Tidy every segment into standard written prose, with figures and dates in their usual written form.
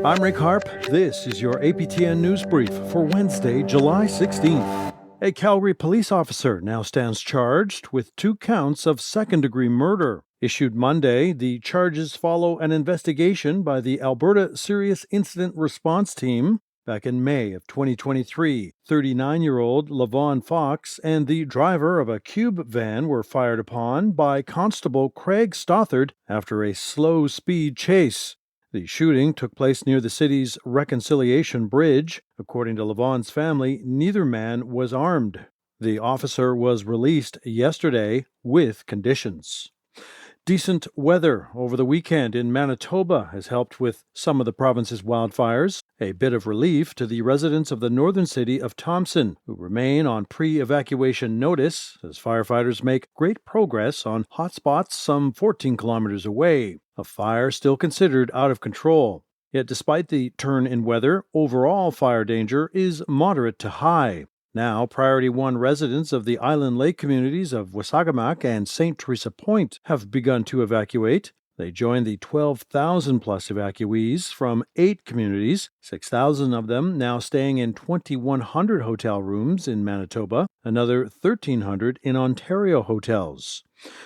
I'm Rick Harp. This is your APTN News Brief for Wednesday, July 16th. A Calgary police officer now stands charged with 2 counts of second-degree murder. Issued Monday, the charges follow an investigation by the Alberta Serious Incident Response Team. Back in May of 2023, 39-year-old Levon Fox and the driver of a cube van were fired upon by Constable Craig Stothard after a slow-speed chase. The shooting took place near the city's Reconciliation Bridge. According to Levon's family, neither man was armed. The officer was released yesterday with conditions. Decent weather over the weekend in Manitoba has helped with some of the province's wildfires. A bit of relief to the residents of the northern city of Thompson, who remain on pre-evacuation notice as firefighters make great progress on hotspots some 14 kilometers away. A fire still considered out of control. Yet despite the turn in weather, overall fire danger is moderate to high. Now, Priority 1 residents of the Island Lake communities of Wasagamak and St. Teresa Point have begun to evacuate. They joined the 12,000-plus evacuees from 8 communities, 6,000 of them now staying in 2,100 hotel rooms in Manitoba, another 1,300 in Ontario hotels.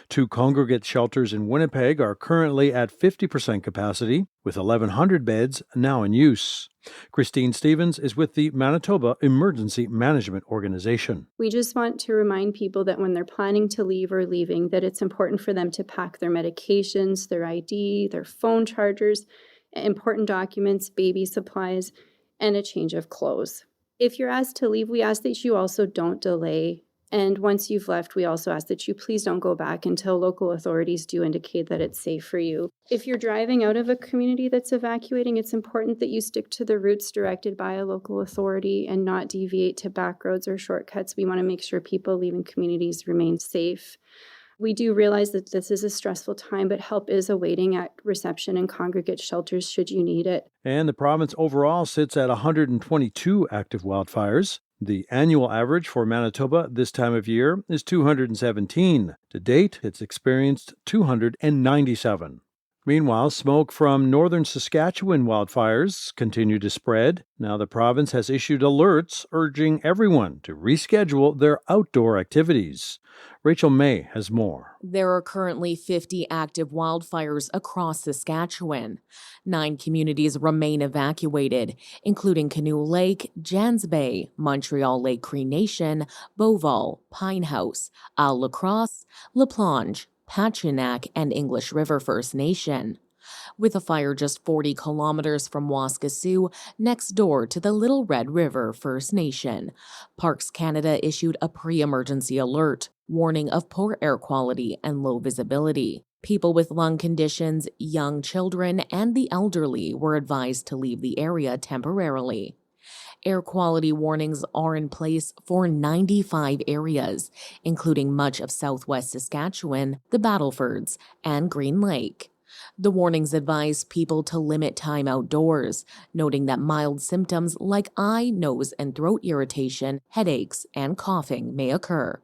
2 congregate shelters in Winnipeg are currently at 50% capacity, with 1,100 beds now in use. Christine Stevens is with the Manitoba Emergency Management Organization. We just want to remind people that when they're planning to leave or leaving, that it's important for them to pack their medications, their ID, their phone chargers, important documents, baby supplies, and a change of clothes. If you're asked to leave, we ask that you also don't delay. And once you've left, we also ask that you please don't go back until local authorities do indicate that it's safe for you. If you're driving out of a community that's evacuating, it's important that you stick to the routes directed by a local authority and not deviate to back roads or shortcuts. We want to make sure people leaving communities remain safe. We do realize that this is a stressful time, but help is awaiting at reception and congregate shelters should you need it. And the province overall sits at 122 active wildfires. The annual average for Manitoba this time of year is 217. To date, it's experienced 297. Meanwhile, smoke from northern Saskatchewan wildfires continue to spread. Now the province has issued alerts urging everyone to reschedule their outdoor activities. Rachel May has more. There are currently 50 active wildfires across Saskatchewan. 9 communities remain evacuated, including Canoe Lake, Jans Bay, Montreal Lake Cree Nation, Beauval, Pine House, Isle La Crosse, La Plonge, Pachinak, and English River First Nation. With a fire just 40 kilometers from Waskesiu, next door to the Little Red River First Nation, Parks Canada issued a pre-emergency alert, warning of poor air quality and low visibility. People with lung conditions, young children, and the elderly were advised to leave the area temporarily. Air quality warnings are in place for 95 areas, including much of southwest Saskatchewan, the Battlefords, and Green Lake. The warnings advise people to limit time outdoors, noting that mild symptoms like eye, nose, and throat irritation, headaches, and coughing may occur.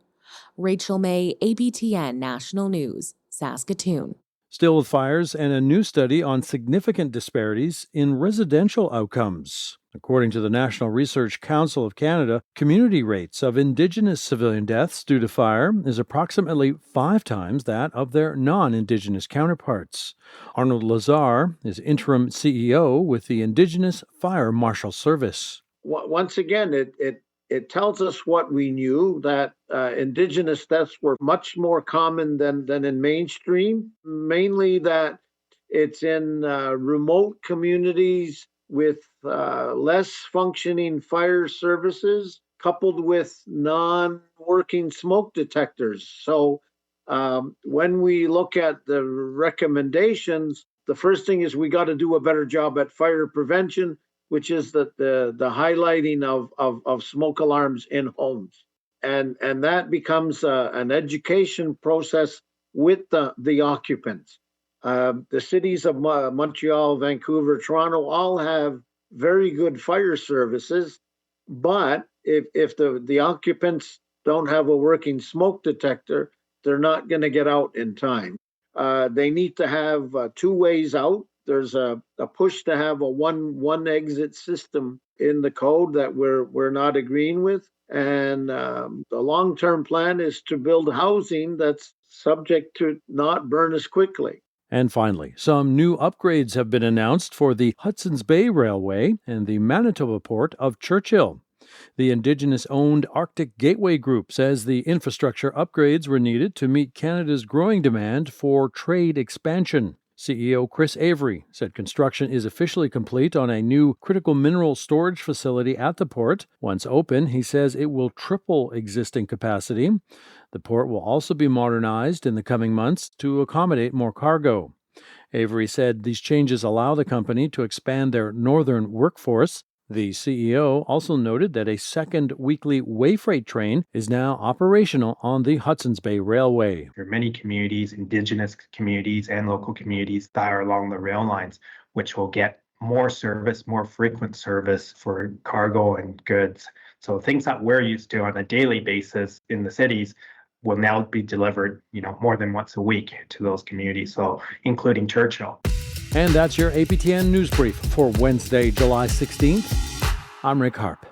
Rachel May, APTN National News, Saskatoon. Still with fires and a new study on significant disparities in residential outcomes. According to the National Research Council of Canada, community rates of Indigenous civilian deaths due to fire is approximately 5 times that of their non-Indigenous counterparts. Arnold Lazar is interim CEO with the Indigenous Fire Marshal Service. Once again, it tells us what we knew, that Indigenous deaths were much more common than in mainstream, mainly that it's in remote communities with less functioning fire services, coupled with non-working smoke detectors. So when we look at the recommendations, the first thing is we got to do a better job at fire prevention, which is the highlighting of smoke alarms in homes. And that becomes an education process with the occupants. The cities of Montreal, Vancouver, Toronto all have very good fire services, but if the occupants don't have a working smoke detector, they're not going to get out in time. They need to have 2 ways out. there's a push to have a one exit system in the code that we're not agreeing with. And the long-term plan is to build housing that's subject to not burn as quickly. And finally, some new upgrades have been announced for the Hudson's Bay Railway and the Manitoba port of Churchill. The Indigenous-owned Arctic Gateway Group says the infrastructure upgrades were needed to meet Canada's growing demand for trade expansion. CEO Chris Avery said construction is officially complete on a new critical mineral storage facility at the port. Once open, he says it will triple existing capacity. The port will also be modernized in the coming months to accommodate more cargo. Avery said these changes allow the company to expand their northern workforce. The CEO also noted that a second weekly Wayfreight train is now operational on the Hudson's Bay Railway. There are many communities, Indigenous communities and local communities that are along the rail lines, which will get more service, more frequent service for cargo and goods. So things that we're used to on a daily basis in the cities will now be delivered, more than once a week to those communities, so including Churchill. And that's your APTN News Brief for Wednesday, July 16th. I'm Rick Harp.